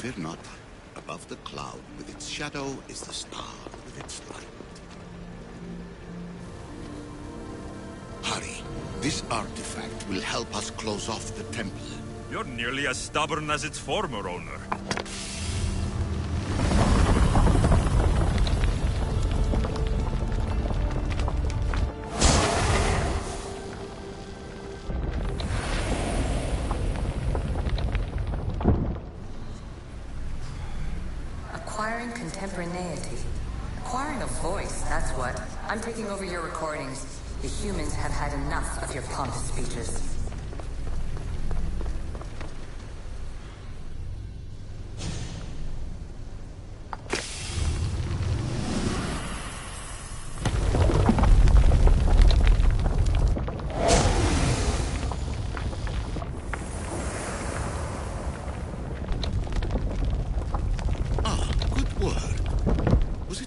Fear not. Above the cloud with its shadow is the star with its light. Hurry. This artifact will help us close off the temple. You're nearly as stubborn as its former owner. Acquiring contemporaneity. Acquiring a voice, that's what. I'm taking over your recordings. The humans have had enough of your pompous speeches.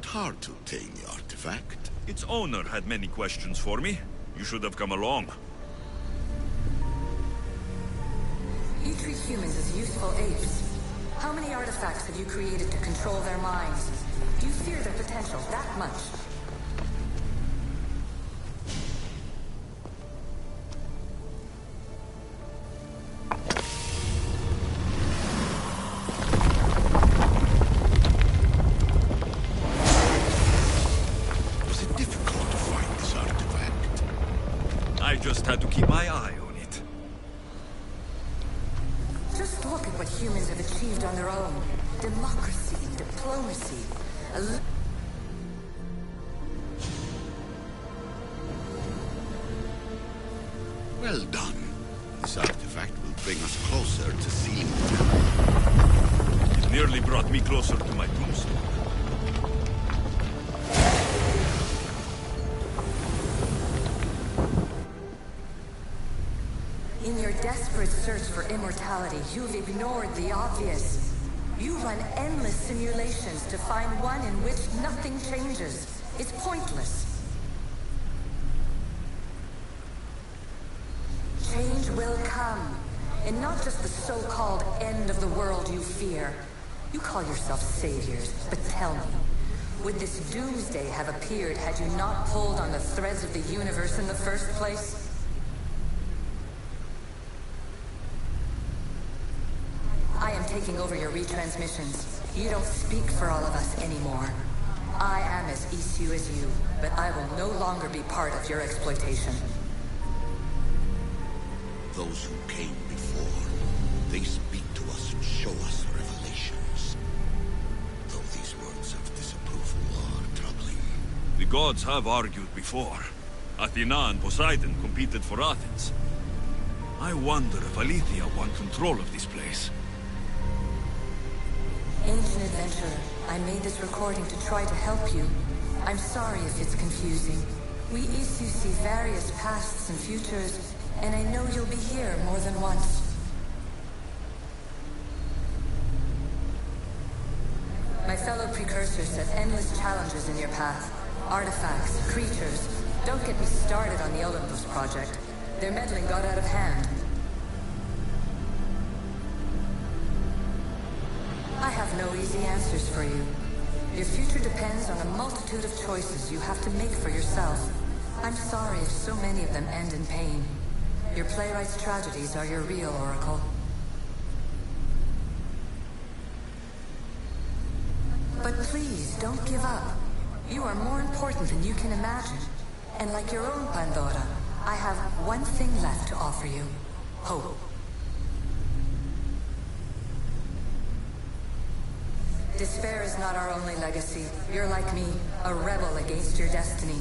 Hard to obtain the artifact. Its owner had many questions for me. You should have come along. You treat humans as useful apes. How many artifacts have you created to control their minds? Do you fear their potential that much? Had to keep my eye on it. Just look at what humans have achieved on their own. Democracy, diplomacy, Well done. This artifact will bring us closer to seeing the temple. It nearly brought me closer to my tombstone. In your desperate search for immortality, you've ignored the obvious. You run endless simulations to find one in which nothing changes. It's pointless. Change will come, and not just the so-called end of the world you fear. You call yourself saviors, but tell me, would this doomsday have appeared had you not pulled on the threads of the universe in the first place? I am taking over your retransmissions. You don't speak for all of us anymore. I am as issue as you, but I will no longer be part of your exploitation. Those who came before, they speak to us and show us revelations. Though these words of disapproval are troubling. The gods have argued before. Athena and Poseidon competed for Athens. I wonder if Aletheia won control of this place. Ancient adventurer, I made this recording to try to help you. I'm sorry if it's confusing. We issue see various pasts and futures, and I know you'll be here more than once. My fellow precursors set endless challenges in your path. Artifacts, creatures. Don't get me started on the Olympus project. Their meddling got out of hand. I have no easy answers for you. Your future depends on a multitude of choices you have to make for yourself. I'm sorry if so many of them end in pain. Your playwright's tragedies are your real oracle. But please, don't give up. You are more important than you can imagine. And like your own Pandora, I have one thing left to offer you. Hope. Despair is not our only legacy. You're like me, a rebel against your destiny.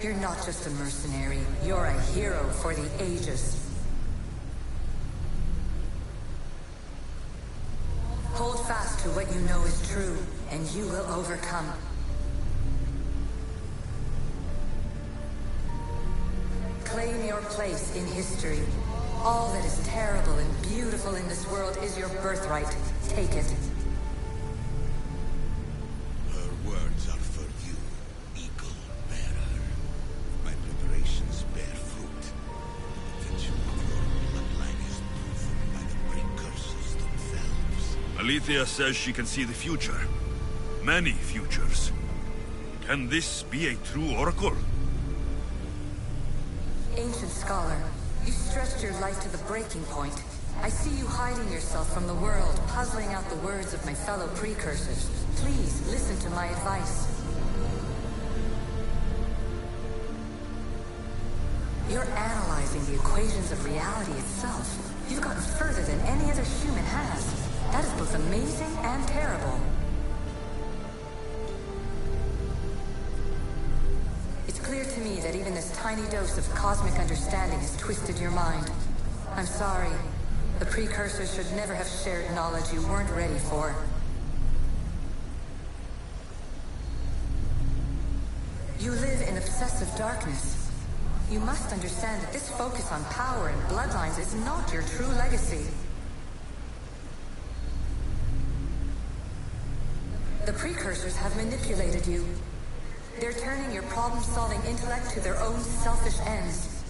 You're not just a mercenary, you're a hero for the ages. Hold fast to what you know is true, and you will overcome. Claim your place in history. All that is terrible and beautiful in this world is your birthright. Take it. Her words are for you, eagle bearer. My preparations bear fruit. The potential of your bloodline is proven by the precursors themselves. Alethea says she can see the future. Many futures. Can this be a true oracle? Ancient scholar, you stretched your life to the breaking point. I see you hiding yourself from the world, puzzling out the words of my fellow precursors. Please, listen to my advice. You're analyzing the equations of reality itself. You've gotten further than any other human has. That is both amazing and terrible. It's clear to me that even this tiny dose of cosmic understanding has twisted your mind. I'm sorry. The precursors should never have shared knowledge you weren't ready for. You live in obsessive darkness. You must understand that this focus on power and bloodlines is not your true legacy. The precursors have manipulated you. They're turning your problem-solving intellect to their own selfish ends.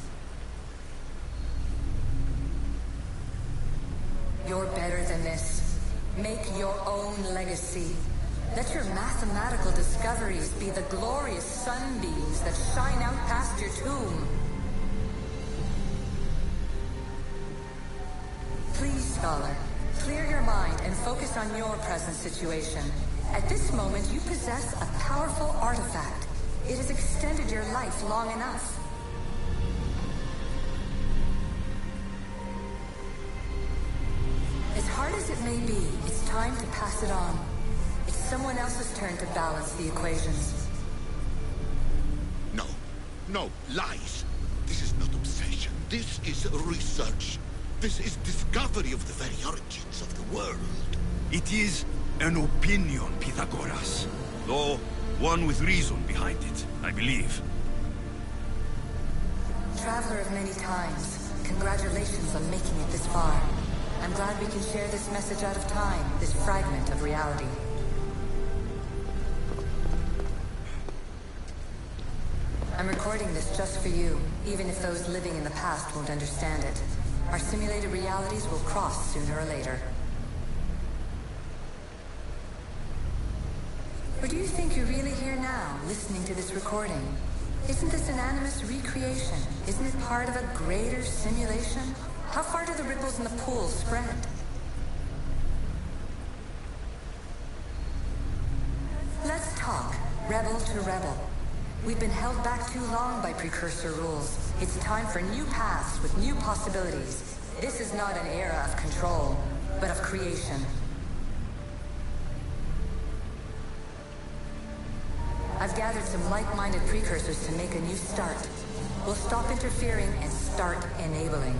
You're better than this. Make your own legacy. Let your mathematical discoveries be the glorious sunbeams that shine out past your tomb. Please, scholar, clear your mind and focus on your present situation. At this moment, you possess a powerful artifact. It has extended your life long enough. As hard as it may be, it's time to pass it on. It's someone else's turn to balance the equations. No. No, lies. This is not obsession. This is research. This is discovery of the very origins of the world. It is an opinion, Pythagoras. Though one with reason behind it, I believe. Traveler of many times, congratulations on making it this far. I'm glad we can share this message out of time, this fragment of reality. I'm recording this just for you, even if those living in the past won't understand it. Our simulated realities will cross sooner or later. Or do you think you're really here now, listening to this recording? Isn't this an animus recreation? Isn't it part of a greater simulation? How far do the ripples in the pool spread? Let's talk, rebel to rebel. We've been held back too long by precursor rules. It's time for new paths with new possibilities. This is not an era of control, but of creation. I've gathered some like-minded precursors to make a new start. We'll stop interfering and start enabling.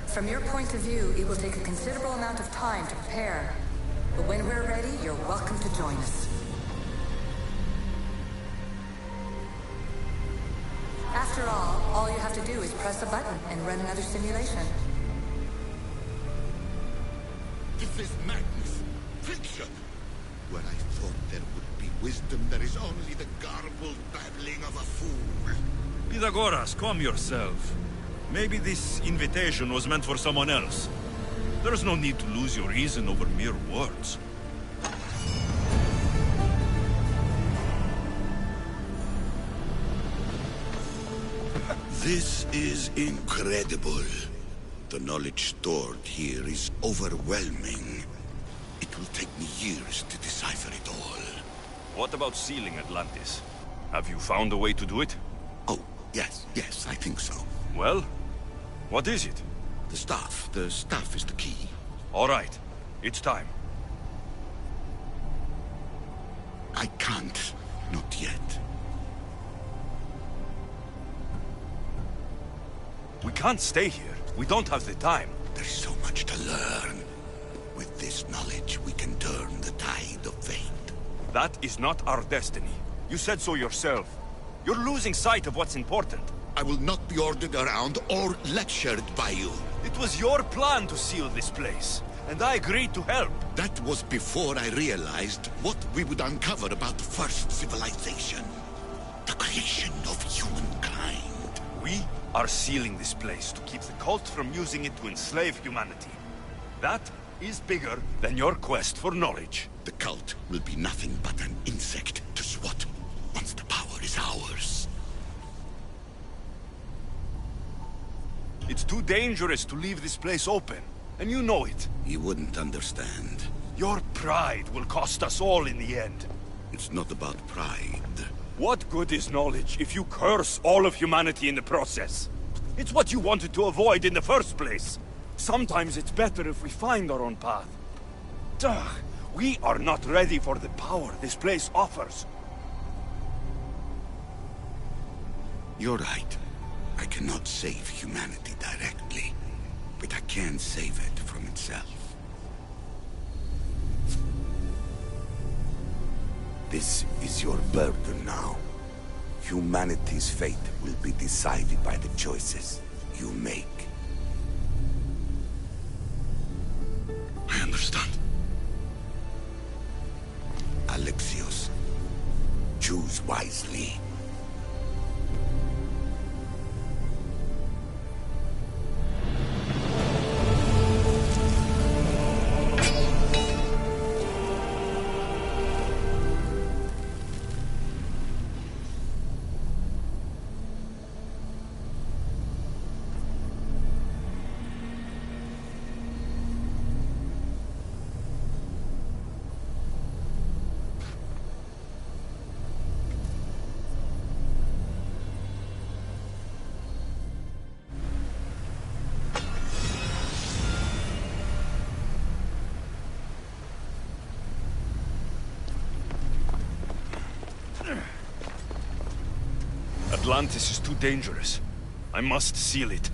From your point of view, it will take a considerable amount of time to prepare. But when we're ready, you're welcome to join us. After all you have to do is press a button and run another simulation. This is madness. Fiction. Where I thought there would be wisdom, there is only the garbled babbling of a fool. Pythagoras, calm yourself. Maybe this invitation was meant for someone else. There's no need to lose your reason over mere words. This is incredible. The knowledge stored here is overwhelming. It will take me years to decipher it all. What about sealing Atlantis? Have you found a way to do it? Oh, yes, I think so. Well, what is it? The staff is the key. All right, it's time. I can't, not yet. We can't stay here. We don't have the time. There's so much to learn. With this knowledge, we can turn the tide of fate. That is not our destiny. You said so yourself. You're losing sight of what's important. I will not be ordered around or lectured by you. It was your plan to seal this place, and I agreed to help. That was before I realized what we would uncover about the first civilization. The creation of humankind. We are sealing this place to keep the cult from using it to enslave humanity. That is bigger than your quest for knowledge. The cult will be nothing but an insect to swat once the power is ours. It's too dangerous to leave this place open, and you know it. You wouldn't understand. Your pride will cost us all in the end. It's not about pride. What good is knowledge if you curse all of humanity in the process? It's what you wanted to avoid in the first place. Sometimes it's better if we find our own path. Ugh, we are not ready for the power this place offers. You're right. I cannot save humanity directly, but I can save it from itself. This is your burden now. Humanity's fate will be decided by the choices you make. I understand. Alexios, choose wisely. Atlantis is too dangerous. I must seal it.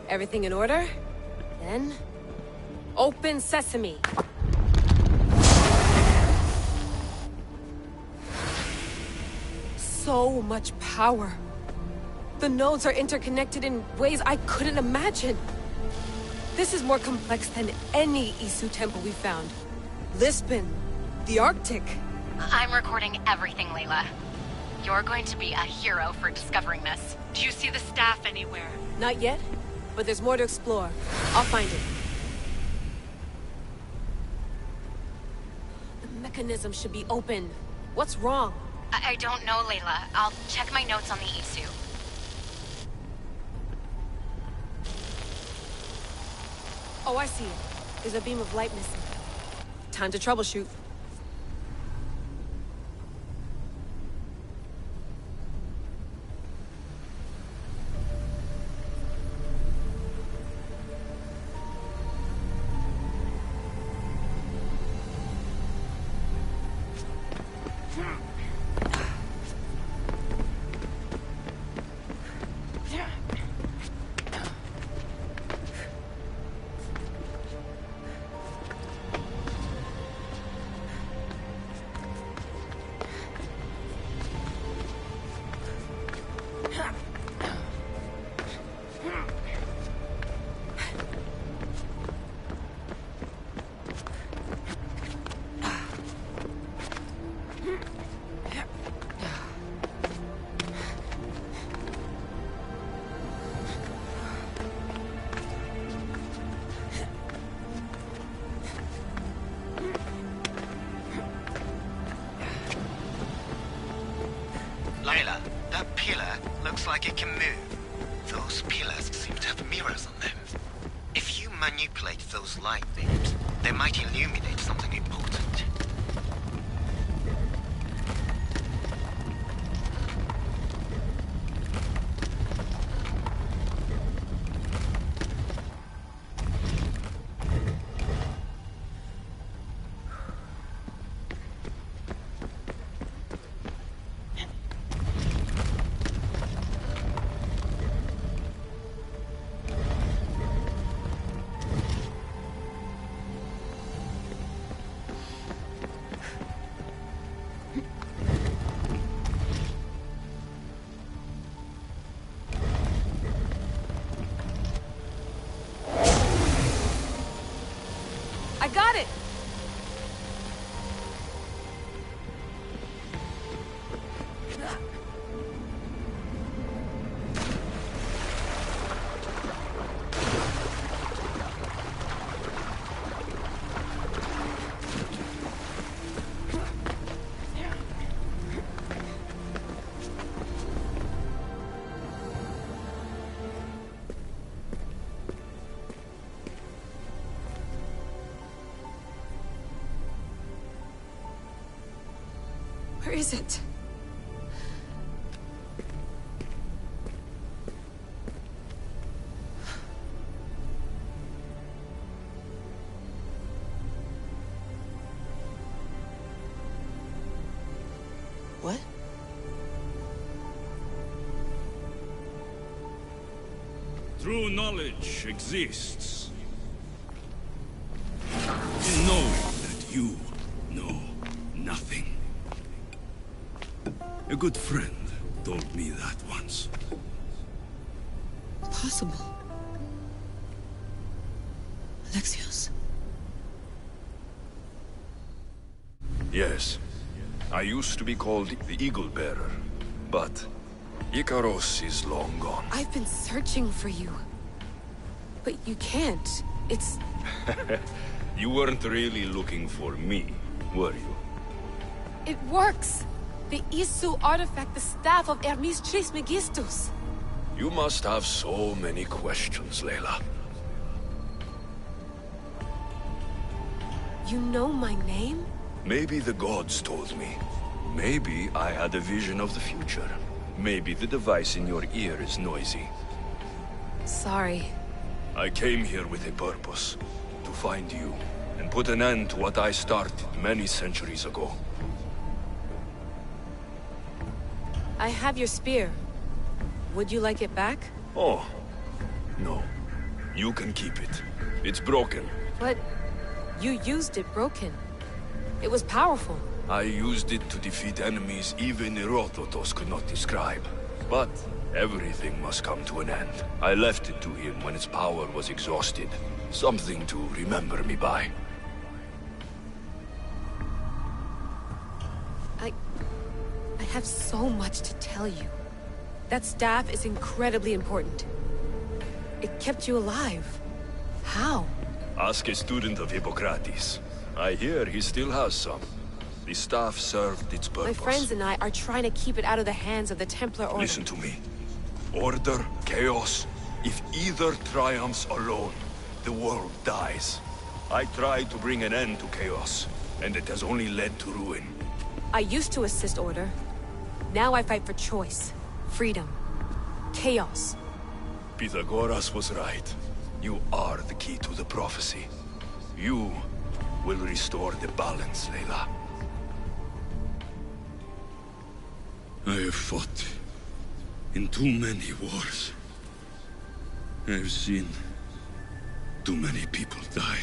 Everything in order? Then... open sesame! So much power. The nodes are interconnected in ways I couldn't imagine. This is more complex than any Isu temple we found. Lisbon, the Arctic. I'm recording everything, Layla. You're going to be a hero for discovering this. Do you see the staff anywhere? Not yet, but there's more to explore. I'll find it. The mechanism should be open. What's wrong? I don't know, Layla. I'll check my notes on the Isu. Oh, I see it. There's a beam of light missing. Time to troubleshoot. Layla, that pillar looks like it can move. Those pillars seem to have mirrors on them. If you manipulate those light beams, they might illuminate something important. Where is it? What? True knowledge exists in knowing that you know nothing. A good friend told me that once. Possible. Alexios. Yes. I used to be called the Eagle Bearer, but Icaros is long gone. I've been searching for you. But you can't. It's... You weren't really looking for me, were you? It works! The Isu artifact, the staff of Hermes Trismegistus. You must have so many questions, Layla. You know my name? Maybe the gods told me. Maybe I had a vision of the future. Maybe the device in your ear is noisy. Sorry. I came here with a purpose. To find you, and put an end to what I started many centuries ago. I have your spear. Would you like it back? Oh. No. You can keep it. It's broken. But... you used it broken. It was powerful. I used it to defeat enemies even Herodotus could not describe. But everything must come to an end. I left it to him when its power was exhausted. Something to remember me by. I have so much to tell you. That staff is incredibly important. It kept you alive. How? Ask a student of Hippocrates. I hear he still has some. The staff served its purpose. My friends and I are trying to keep it out of the hands of the Templar Order. Listen to me. Order, chaos. If either triumphs alone, the world dies. I tried to bring an end to chaos, and it has only led to ruin. I used to assist Order. Now I fight for choice, freedom, chaos. Pythagoras was right. You are the key to the prophecy. You will restore the balance, Layla. I have fought in too many wars. I have seen too many people die.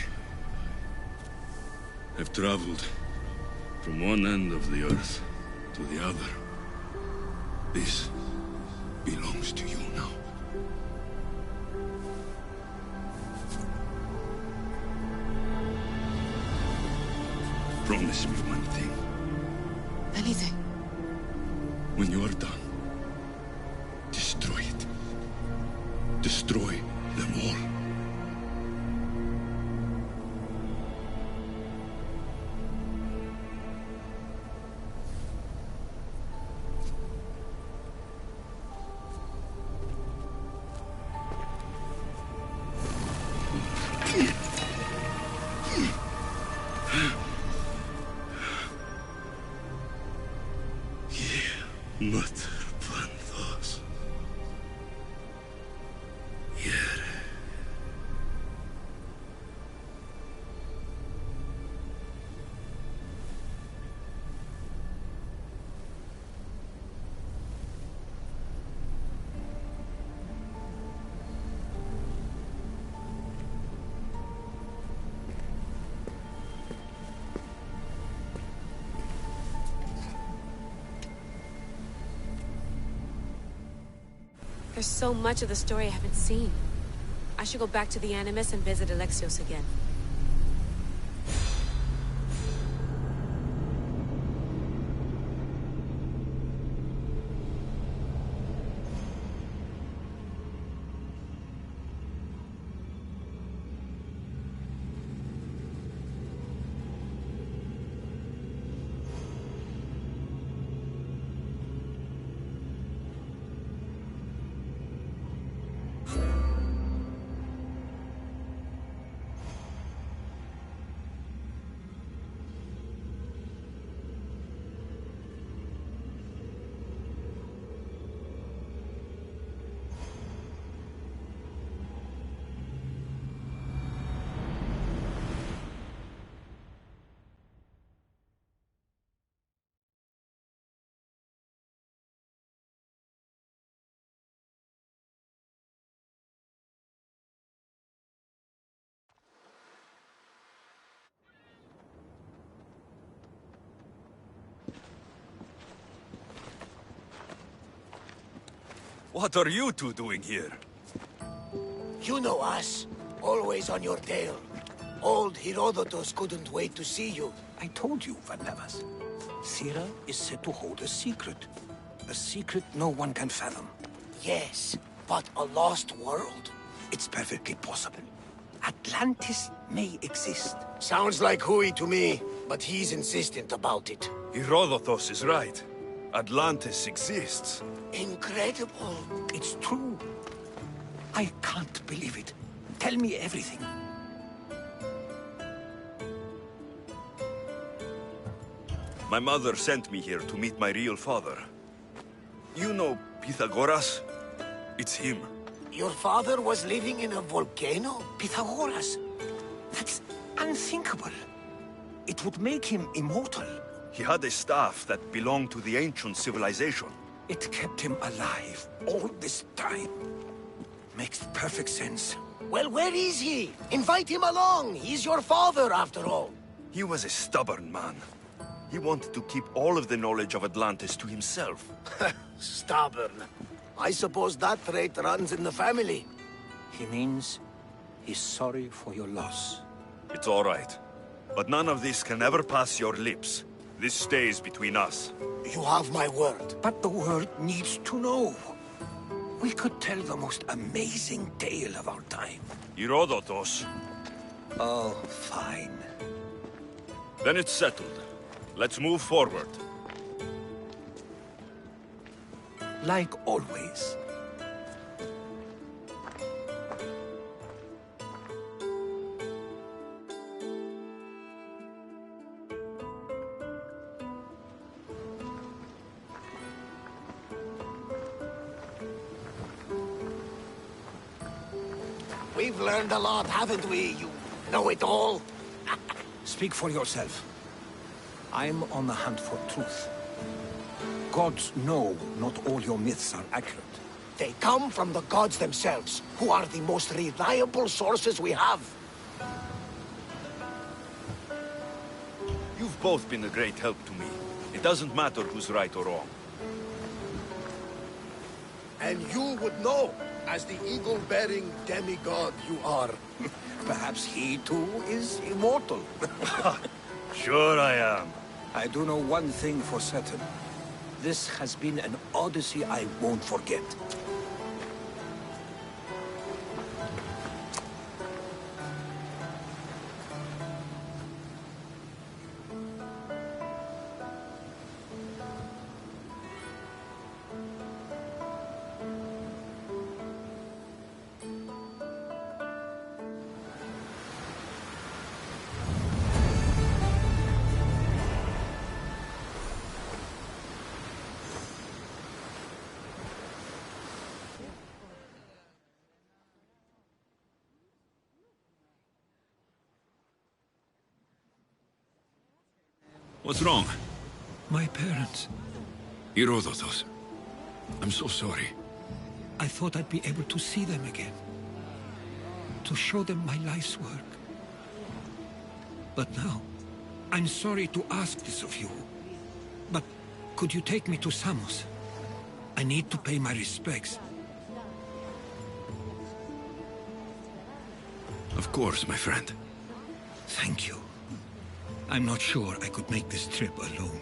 I've traveled from one end of the earth to the other. This belongs to you now. Promise me one thing. Anything. When you are done, destroy it. Destroy them all. There's so much of the story I haven't seen. I should go back to the Animus and visit Alexios again. What are you two doing here? You know us. Always on your tail. Old Herodotus couldn't wait to see you. I told you, Varnavas. Thera is said to hold a secret. A secret no one can fathom. Yes, but a lost world? It's perfectly possible. Atlantis may exist. Sounds like Hui to me, but he's insistent about it. Herodotus is right. Atlantis exists. Incredible. It's true. I can't believe it. Tell me everything. My mother sent me here to meet my real father. You know Pythagoras? It's him. Your father was living in a volcano? Pythagoras. That's unthinkable. It would make him immortal. He had a staff that belonged to the ancient civilization. It kept him alive all this time. Makes perfect sense. Well, where is he? Invite him along. He's your father, after all. He was a stubborn man. He wanted to keep all of the knowledge of Atlantis to himself. Stubborn. I suppose that trait runs in the family. He means he's sorry for your loss. It's all right. But none of this can ever pass your lips. This stays between us. You have my word. But the world needs to know. We could tell the most amazing tale of our time. Herodotus. Oh, fine. Then it's settled. Let's move forward. Like always. We've learned a lot, haven't we? You know-it-all. Speak for yourself. I'm on the hunt for truth. Gods know not all your myths are accurate. They come from the gods themselves, who are the most reliable sources we have. You've both been a great help to me. It doesn't matter who's right or wrong. And you would know, as the eagle-bearing demigod you are. Perhaps he too is immortal. Sure I am. I do know one thing for certain. This has been an Odyssey I won't forget. What's wrong? My parents. Herodotus. I'm so sorry. I thought I'd be able to see them again. To show them my life's work. But now, I'm sorry to ask this of you. But could you take me to Samos? I need to pay my respects. Of course, my friend. Thank you. I'm not sure I could make this trip alone.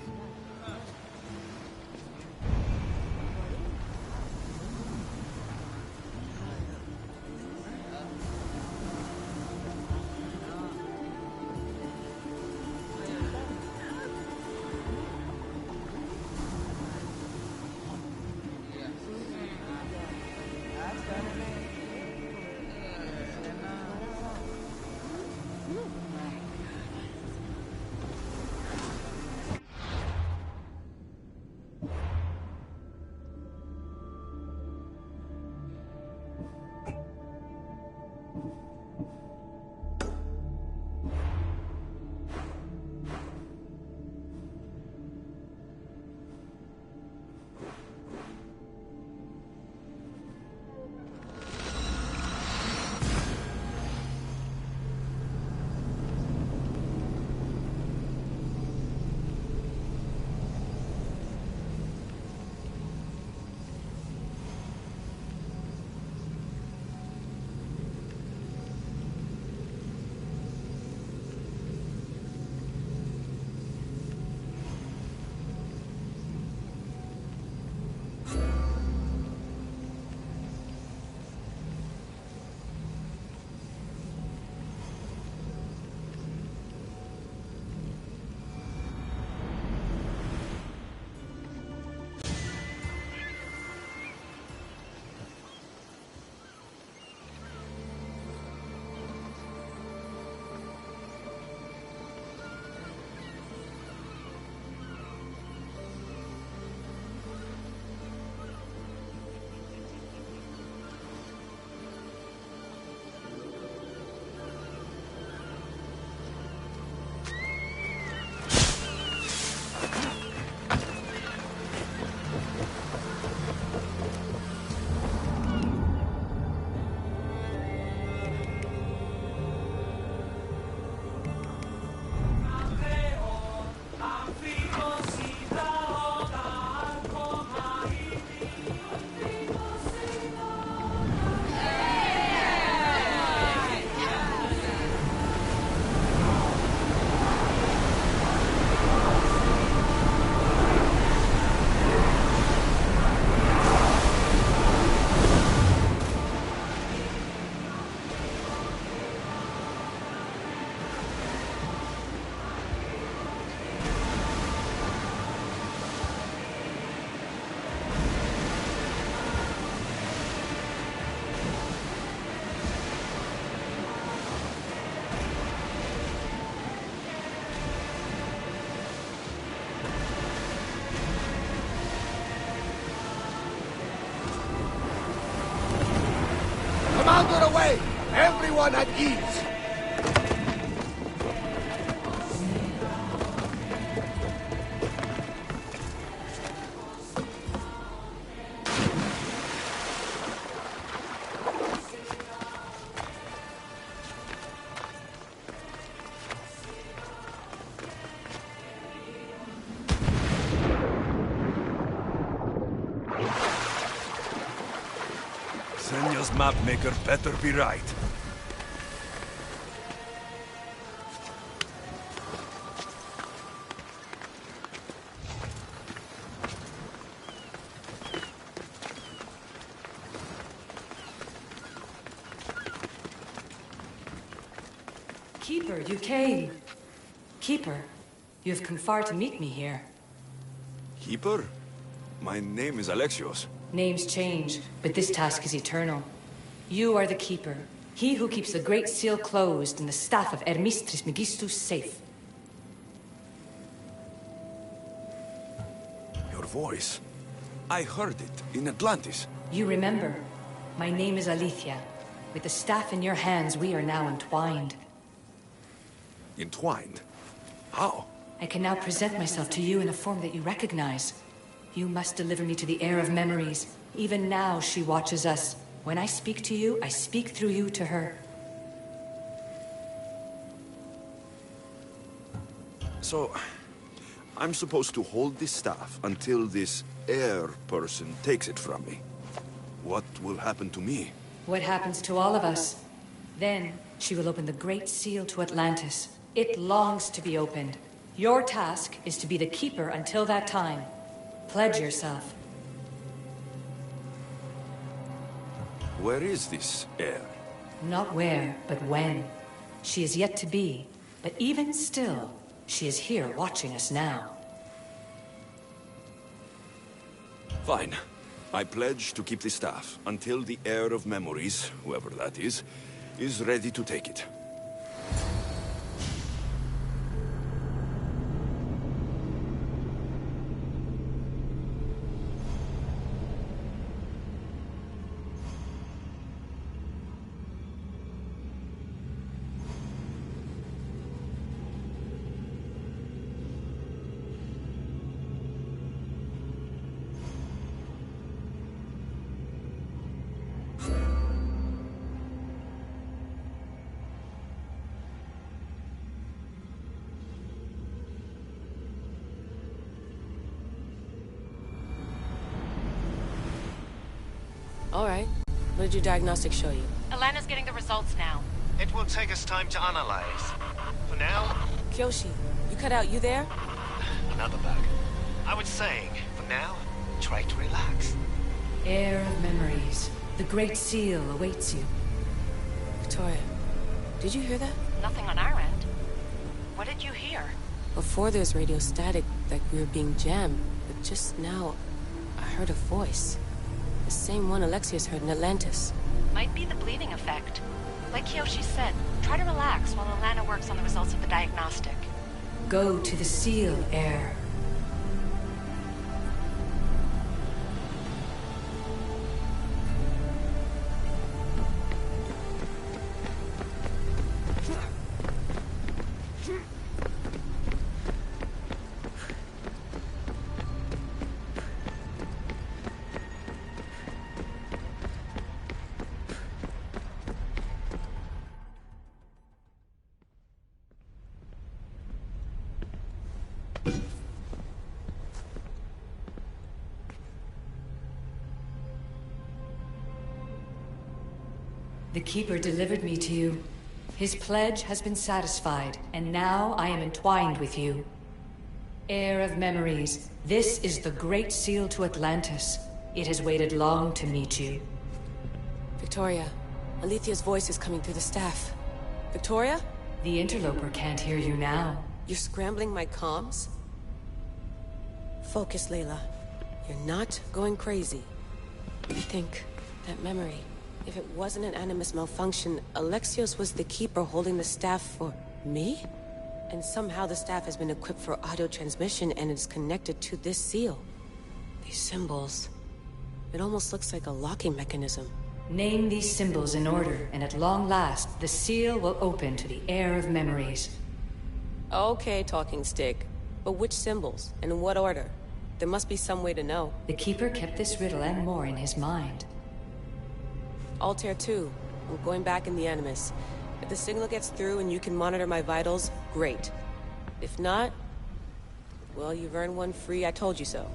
everyone at ease. Senya's mapmaker better be right. Keeper, you came. Keeper, you have come far to meet me here. Keeper? My name is Alexios. Names change, but this task is eternal. You are the Keeper, he who keeps the Great Seal closed and the staff of Hermes Trismegistus safe. Your voice. I heard it in Atlantis. You remember. My name is Alethea. With the staff in your hands, we are now entwined. Entwined? How? I can now present myself to you in a form that you recognize. You must deliver me to the heir of memories. Even now, she watches us. When I speak to you, I speak through you to her. So, I'm supposed to hold this staff until this heir person takes it from me. What will happen to me? What happens to all of us? Then, she will open the Great Seal to Atlantis. It longs to be opened. Your task is to be the Keeper until that time. Pledge yourself. Where is this heir? Not where, but when. She is yet to be, but even still, she is here watching us now. Fine. I pledge to keep the staff until the heir of memories, whoever that is ready to take it. All right. What did your diagnostics show you? Alana's getting the results now. It will take us time to analyze. For now, Kyoshi, you cut out, you there? another bug. I was saying, for now, try to relax. Heir of memories. The Great Seal awaits you. Victoria, did you hear that? Nothing on our end. What did you hear? Before there's radio static, like we were being jammed. But just now, I heard a voice. The same one Alexios heard in Atlantis. Might be the bleeding effect. Like Kyoshi said, try to relax while Alana works on the results of the diagnostic. Go to the Seal, Heir. The Keeper delivered me to you. His pledge has been satisfied, and now I am entwined with you. Heir of memories, this is the Great Seal to Atlantis. It has waited long to meet you. Victoria, Alethea's voice is coming through the staff. Victoria? The interloper can't hear you now. You're scrambling my comms? Focus, Layla. You're not going crazy. Think, that memory. If it wasn't an Animus malfunction, Alexios was the Keeper holding the staff for me? And somehow the staff has been equipped for audio transmission and it's connected to this seal. These symbols. It almost looks like a locking mechanism. Name these symbols in order, and at long last, the seal will open to the heir of memories. Okay, talking stick. But which symbols, and in what order? There must be some way to know. The Keeper kept this riddle and more in his mind. Altair 2. I'm going back in the Animus. If the signal gets through and you can monitor my vitals, great. If not, well, you've earned one free I told you so.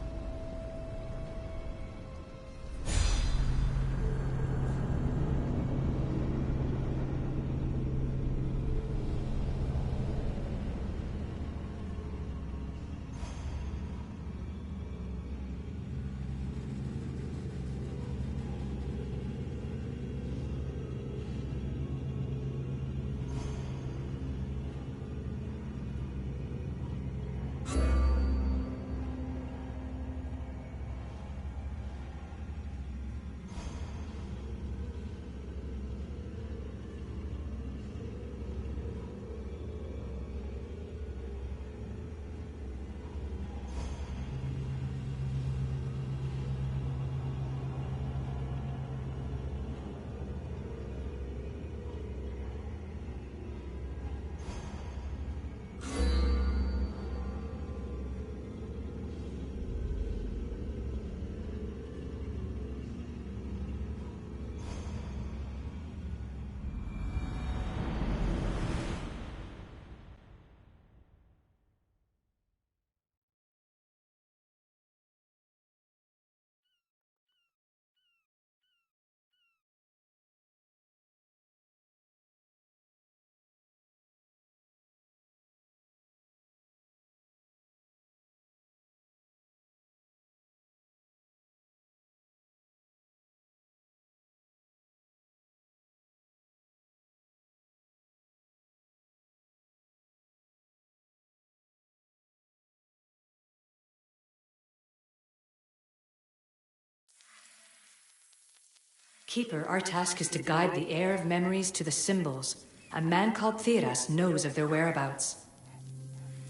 Keeper, our task is to guide the heir of memories to the symbols. A man called Theras knows of their whereabouts.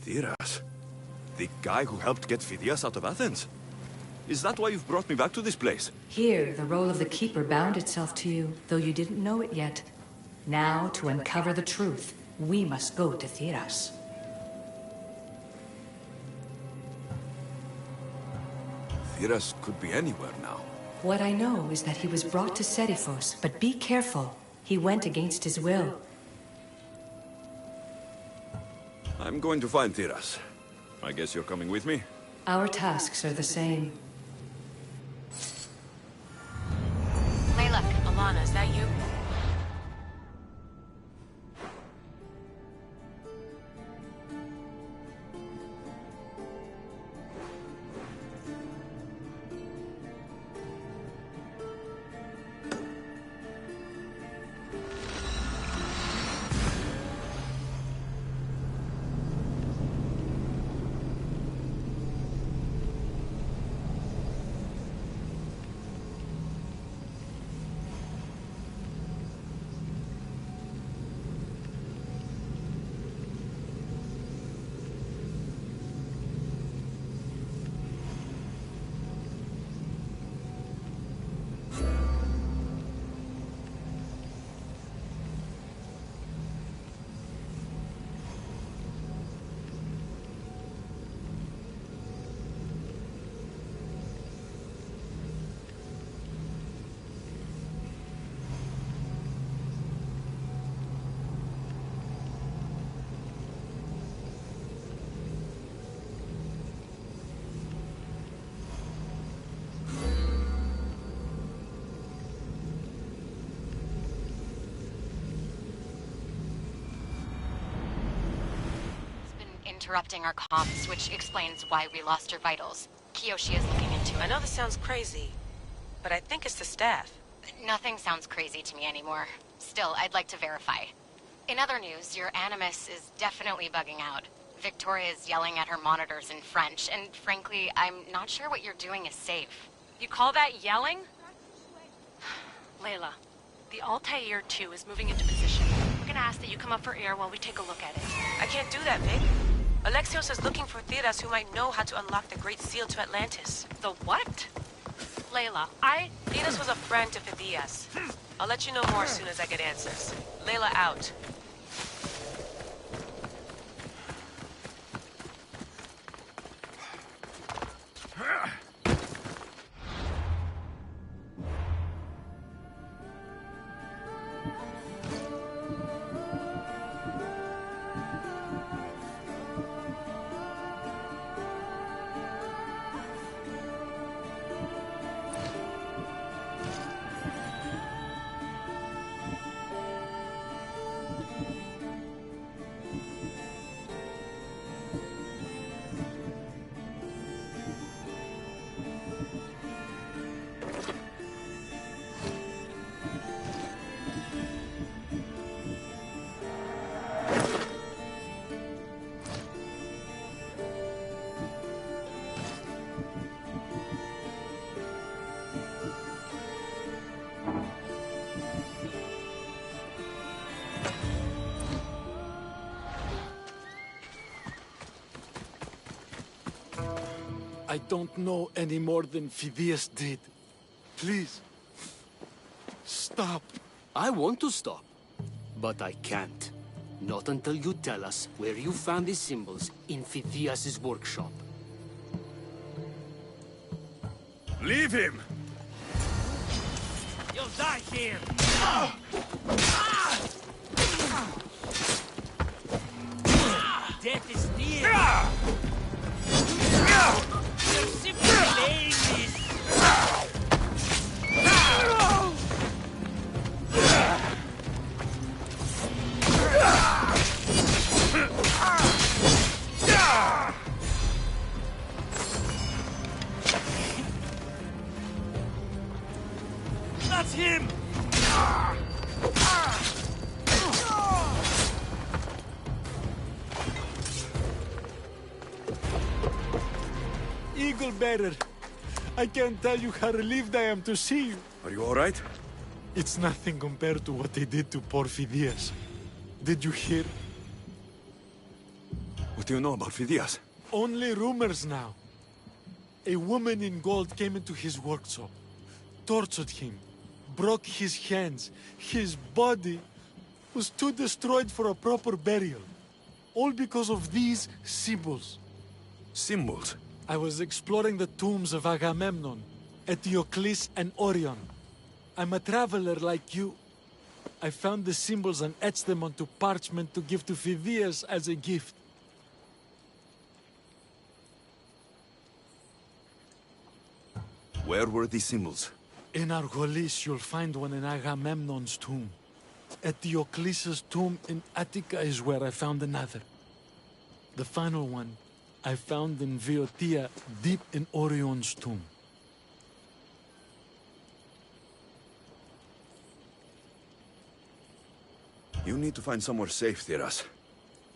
Theras? The guy who helped get Phidias out of Athens? Is that why you've brought me back to this place? Here, the role of the Keeper bound itself to you, though you didn't know it yet. Now, to uncover the truth, we must go to Theras. Theras could be anywhere now. What I know is that he was brought to Serifos, but be careful. He went against his will. I'm going to find Theras. I guess you're coming with me? Our tasks are the same. Layla, Alana, is that you? Interrupting our comms, which explains why we lost your vitals. Kiyoshi is looking into it. I know this sounds crazy, but I think it's the staff. Nothing sounds crazy to me anymore. Still, I'd like to verify. In other news, your Animus is definitely bugging out. Victoria is yelling at her monitors in French, and frankly, I'm not sure what you're doing is safe. You call that yelling? Layla, the Altair 2 is moving into position. We're gonna ask that you come up for air while we take a look at it. I can't do that, Vic. Alexios is looking for Theras who might know how to unlock the Great Seal to Atlantis. The what? Layla. Venus was a friend to Phidias. I'll let you know more as soon as I get answers. Layla out. I don't know any more than Phidias did. Please, stop. I want to stop, but I can't. Not until you tell us where you found these symbols in Phidias' workshop. Leave him! You'll die here! Death is near! You're simply delaying this! That's him! Eagle Bearer, I can't tell you how relieved I am to see you. Are you all right? It's nothing compared to what they did to poor Phidias. Did you hear? What do you know about Phidias? Only rumors now. A woman in gold came into his workshop, tortured him, broke his hands. His body was too destroyed for a proper burial. All because of these symbols. Symbols? I was exploring the tombs of Agamemnon, Eteocles, and Orion. I'm a traveler like you. I found the symbols and etched them onto parchment to give to Phidias as a gift. Where were these symbols? In Argolis, you'll find one in Agamemnon's tomb. Eteocles' tomb in Attica is where I found another. The final one I found in Boeotia, deep in Orion's tomb. You need to find somewhere safe, Theras.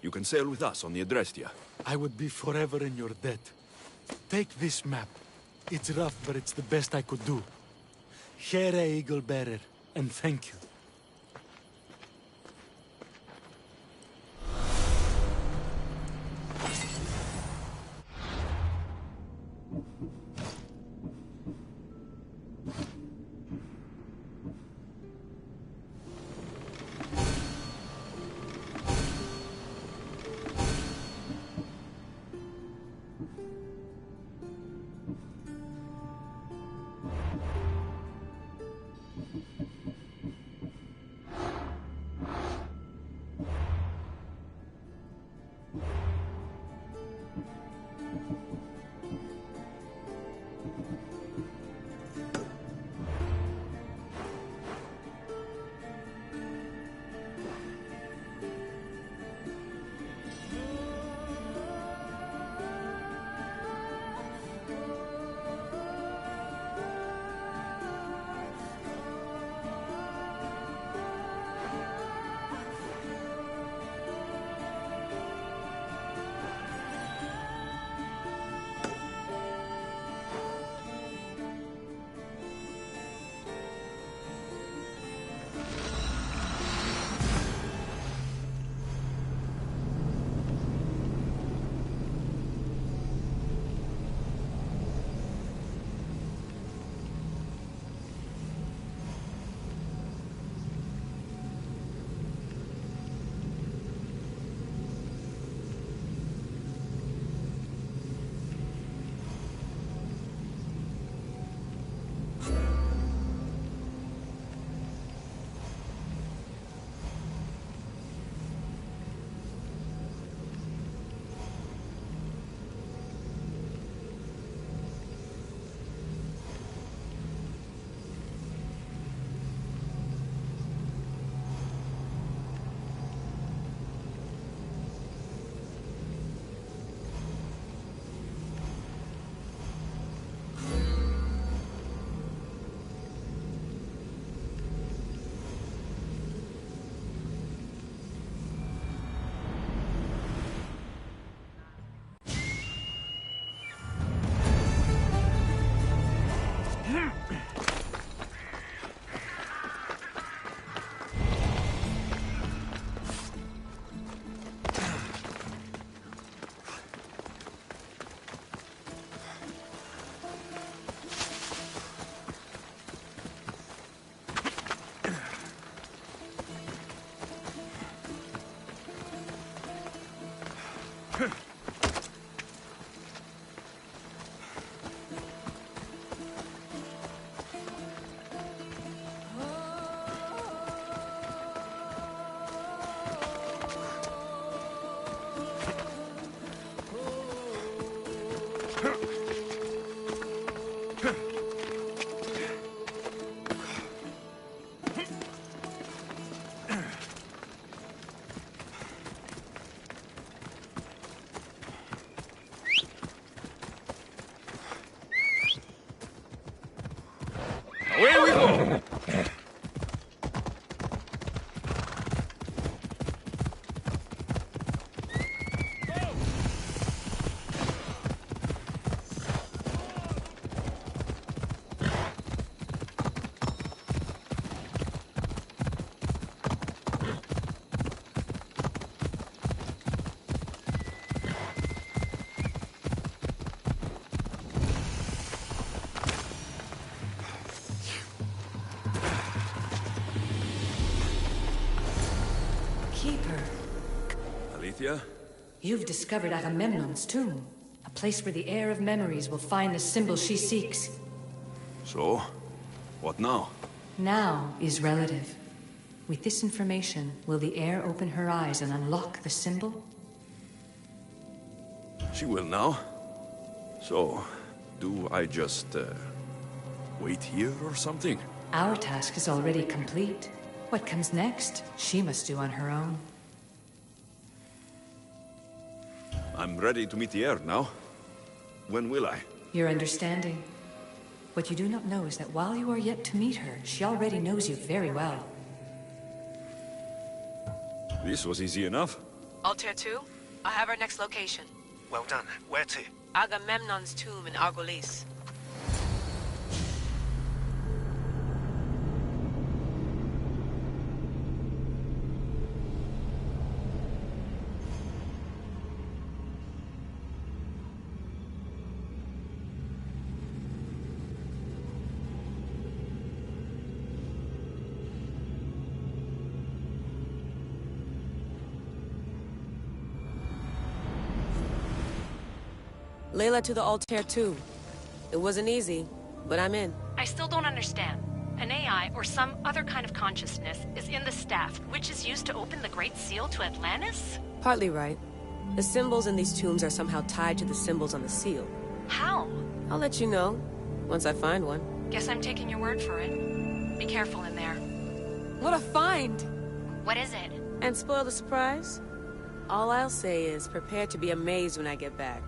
You can sail with us on the Adrestia. I would be forever in your debt. Take this map. It's rough, but it's the best I could do. Here, Eagle Bearer, and thank you. Away we go! Alethea? You've discovered Agamemnon's tomb, a place where the heir of memories will find the symbol she seeks. So? What now? Now is relative. With this information, will the heir open her eyes and unlock the symbol? She will now. So, do I just, wait here or something? Our task is already complete. What comes next, she must do on her own. I'm ready to meet the heir now. When will I? Your understanding. What you do not know is that while you are yet to meet her, she already knows you very well. This was easy enough. Altair 2, I have our next location. Well done. Where to? Agamemnon's tomb in Argolis. Layla to the Altair 2. It wasn't easy, but I'm in. I still don't understand. An AI, or some other kind of consciousness, is in the staff, which is used to open the Great Seal to Atlantis? Partly right. The symbols in these tombs are somehow tied to the symbols on the seal. How? I'll let you know, once I find one. Guess I'm taking your word for it. Be careful in there. What a find! What is it? And spoil the surprise? All I'll say is, prepare to be amazed when I get back.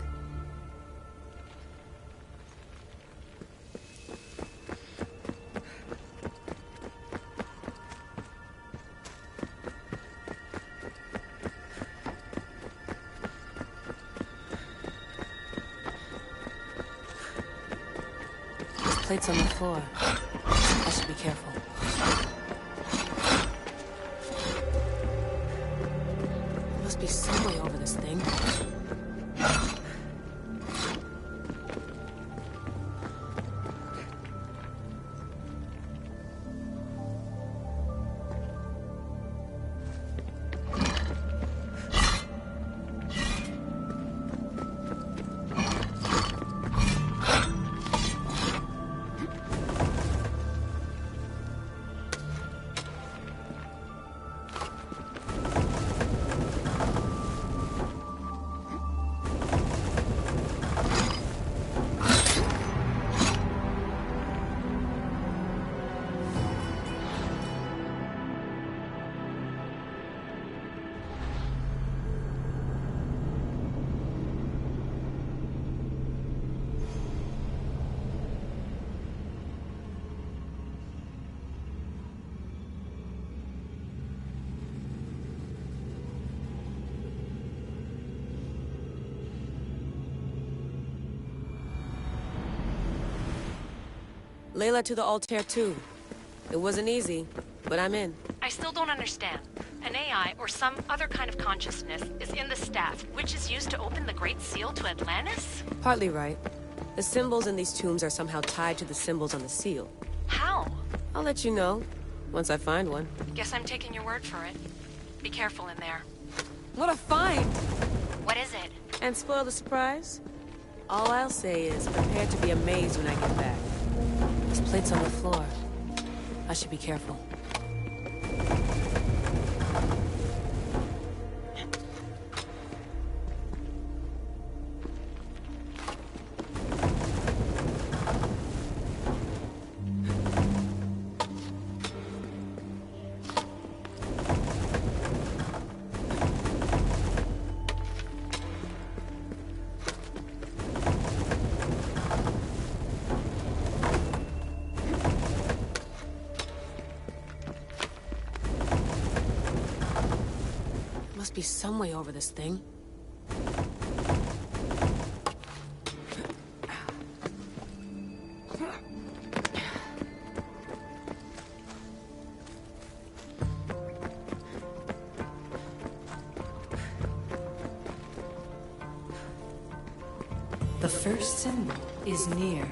Plates on the floor. I should be careful. There must be some way over this thing. Layla to the Altair 2. It wasn't easy, but I'm in. I still don't understand. An AI, or some other kind of consciousness, is in the staff, which is used to open the Great Seal to Atlantis? Partly right. The symbols in these tombs are somehow tied to the symbols on the seal. How? I'll let you know, once I find one. Guess I'm taking your word for it. Be careful in there. What a find! What is it? And spoil the surprise? All I'll say is, prepare to be amazed when I get back. There's plates on the floor. I should be careful. be some way over this thing. The first symbol is near.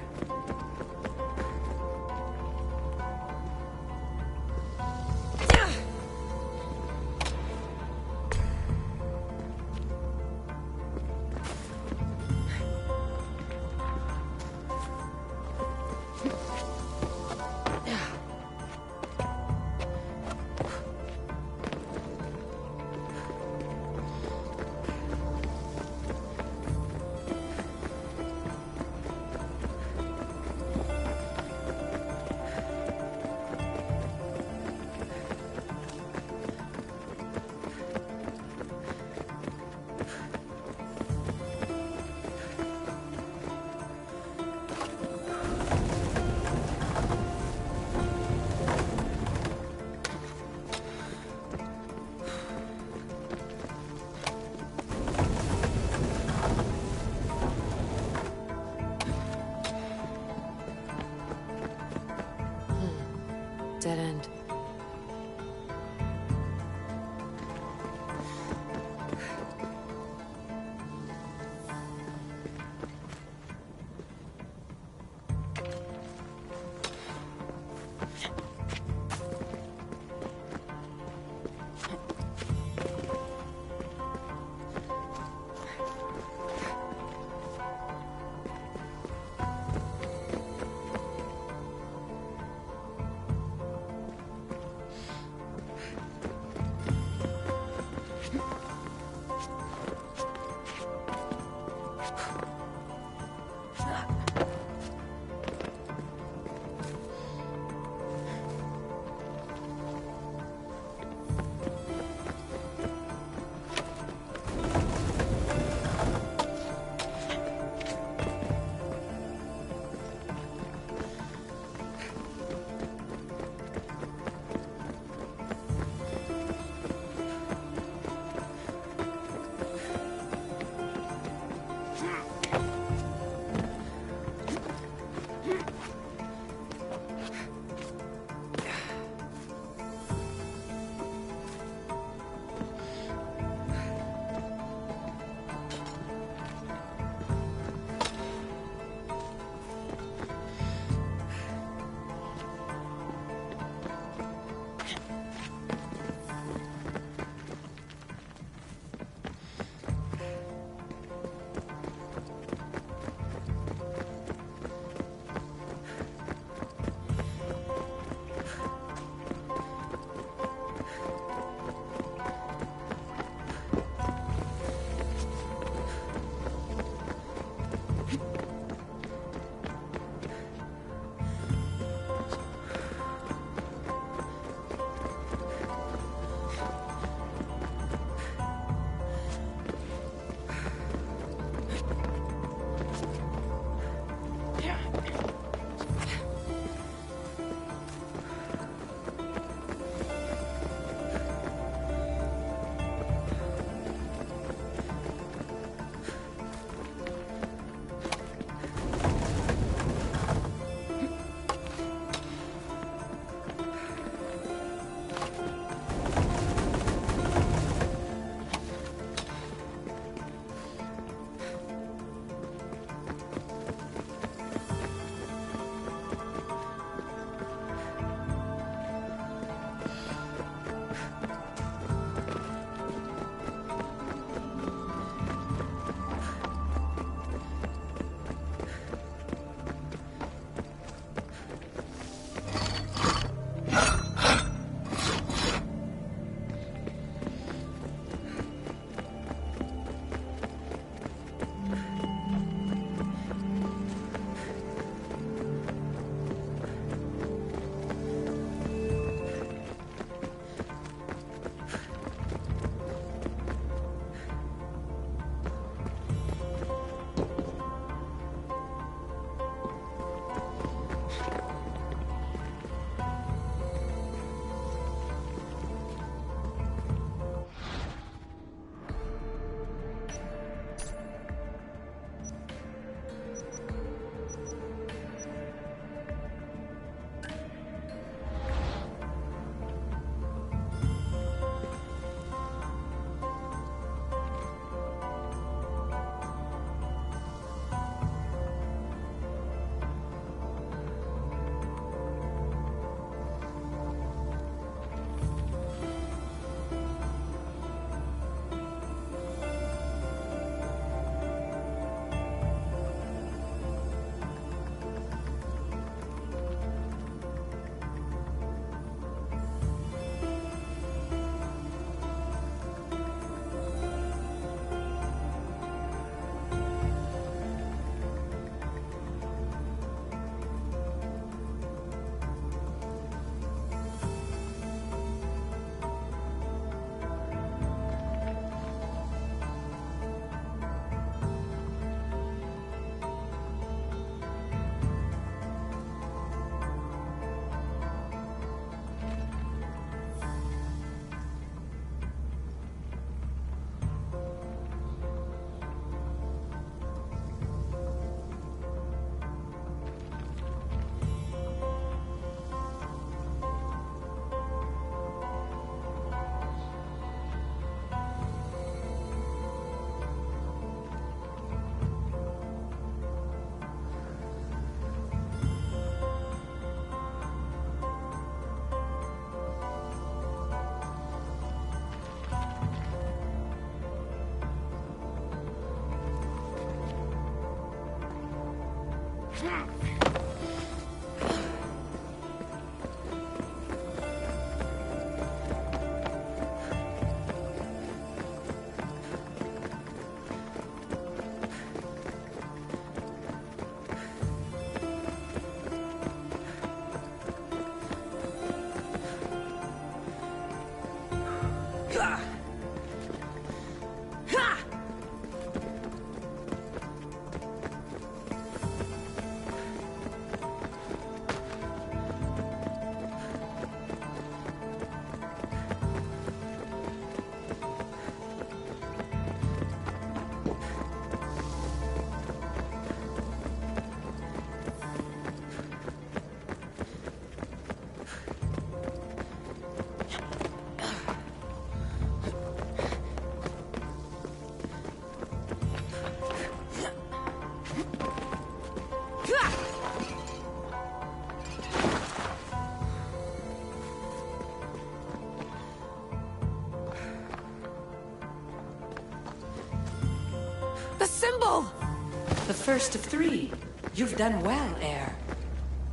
The first of 3. You've done well, Heir.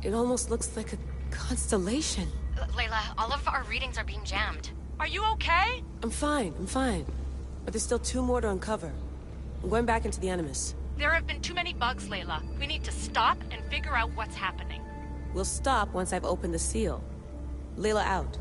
It almost looks like a constellation. Layla, all of our readings are being jammed. Are you okay? I'm fine. But there's still 2 more to uncover. I'm going back into the Animus. There have been too many bugs, Layla. We need to stop and figure out what's happening. We'll stop once I've opened the seal. Layla out.